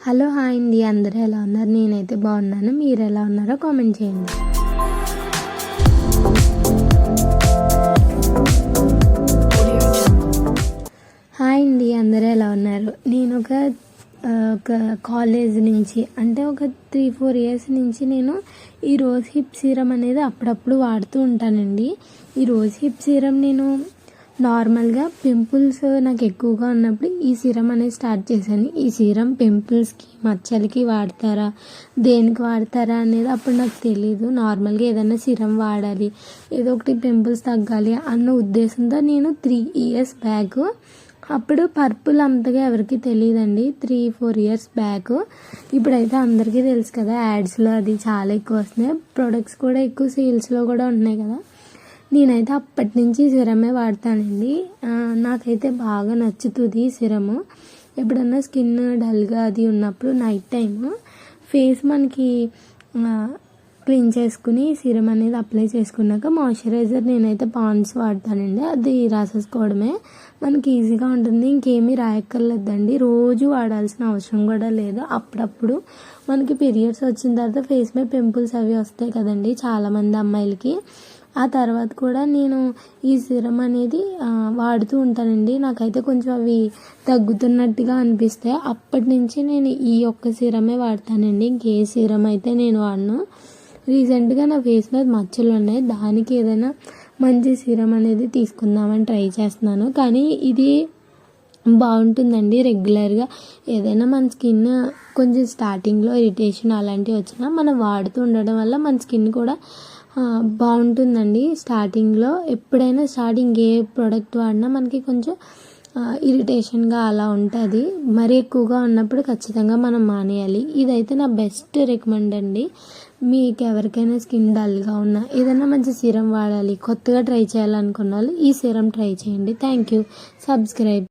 Hello hi అండి, అందరూ ఎలా ఉన్నారు? నేనైతే బాగున్నాను. మీరు ఎలా ఉన్నారో కామెంట్ చేయండి. హాయ్ అండి, అందరూ ఎలా ఉన్నారు? నేను ఒక కాలేజ్ నుంచి అంటే ఒక 3-4 ఇయర్స్ నుంచి నేను ఈ రోజ్ హిప్ సీరం అనేది అప్పుడప్పుడు వాడుతూ ఉంటానండి. ఈ రోజ్ హిప్ సీరం నేను నార్మల్గా పింపుల్స్ నాకు ఎక్కువగా ఉన్నప్పుడు ఈ సీరం అనేది స్టార్ట్ చేశాను. ఈ సీరం పింపుల్స్కి మచ్చలకి వాడతారా, దేనికి వాడతారా అనేది అప్పుడు నాకు తెలియదు. నార్మల్గా ఏదైనా సీరం వాడాలి, ఏదో ఒకటి పింపుల్స్ తగ్గాలి అన్న ఉద్దేశంతో నేను 3 ఇయర్స్ బ్యాక్, అప్పుడు పర్పుల్ అంతగా ఎవరికి తెలియదండి, 3-4 ఇయర్స్ బ్యాక్. ఇప్పుడైతే అందరికీ తెలుసు కదా, యాడ్స్లో అది చాలా ఎక్కువ వస్తున్నాయి, ప్రొడక్ట్స్ కూడా ఎక్కువ సేల్స్లో కూడా ఉన్నాయి కదా. నేనైతే అప్పటి నుంచి సిరమే వాడతానండి. నాకైతే బాగా నచ్చుతుంది ఈ సిరము. ఎప్పుడన్నా స్కిన్ డల్గా అది ఉన్నప్పుడు నైట్ టైము ఫేస్ మనకి క్లీన్ చేసుకుని సిరం అనేది అప్లై చేసుకున్నాక మాయిశ్చరైజర్ నేనైతే పాండ్స్ వాడతానండి. అది రాసేసుకోవడమే మనకి ఈజీగా ఉంటుంది, ఇంకేమీ రాయక్కర్లేదండి. రోజు వాడాల్సిన అవసరం కూడా లేదు. అప్పుడప్పుడు మనకి పీరియడ్స్ వచ్చిన తర్వాత ఫేస్ మీద పింపుల్స్ అవి వస్తాయి కదండి చాలామంది అమ్మాయిలకి. ఆ తర్వాత కూడా నేను ఈ సిరం అనేది వాడుతూ ఉంటానండి. నాకైతే కొంచెం అవి తగ్గుతున్నట్టుగా అనిపిస్తాయి. అప్పటి నుంచి నేను ఈ ఒక్క సిరమే వాడతానండి, ఇంకే సిరం అయితే నేను వాడను. రీసెంట్గా నా ఫేస్ మీద మచ్చలు ఉన్నాయి, దానికి ఏదైనా మంచి సిరం అనేది తీసుకుందామని ట్రై చేస్తున్నాను. కానీ ఇది బాగుంటుందండి. రెగ్యులర్గా ఏదైనా మన స్కిన్ కొంచెం స్టార్టింగ్లో ఇరిటేషన్ అలాంటివి వచ్చినా మనం వాడుతూ ఉండడం వల్ల మన స్కిన్ కూడా బాగుంటుందండి. స్టార్టింగ్లో ఎప్పుడైనా స్టార్టింగ్ ఏ ప్రోడక్ట్ వాడినా మనకి కొంచెం ఇరిటేషన్గా అలా ఉంటుంది. మరీ ఎక్కువగా ఉన్నప్పుడు ఖచ్చితంగా మనం మానేయాలి. ఇదైతే నా బెస్ట్ రికమెండ్ అండి. మీకు ఎవరికైనా స్కిన్ డల్గా ఉన్నా, ఏదైనా మంచి సీరం వాడాలి, కొత్తగా ట్రై చేయాలనుకున్న వాళ్ళు ఈ సీరం ట్రై చేయండి. Thank you. సబ్స్క్రైబ్.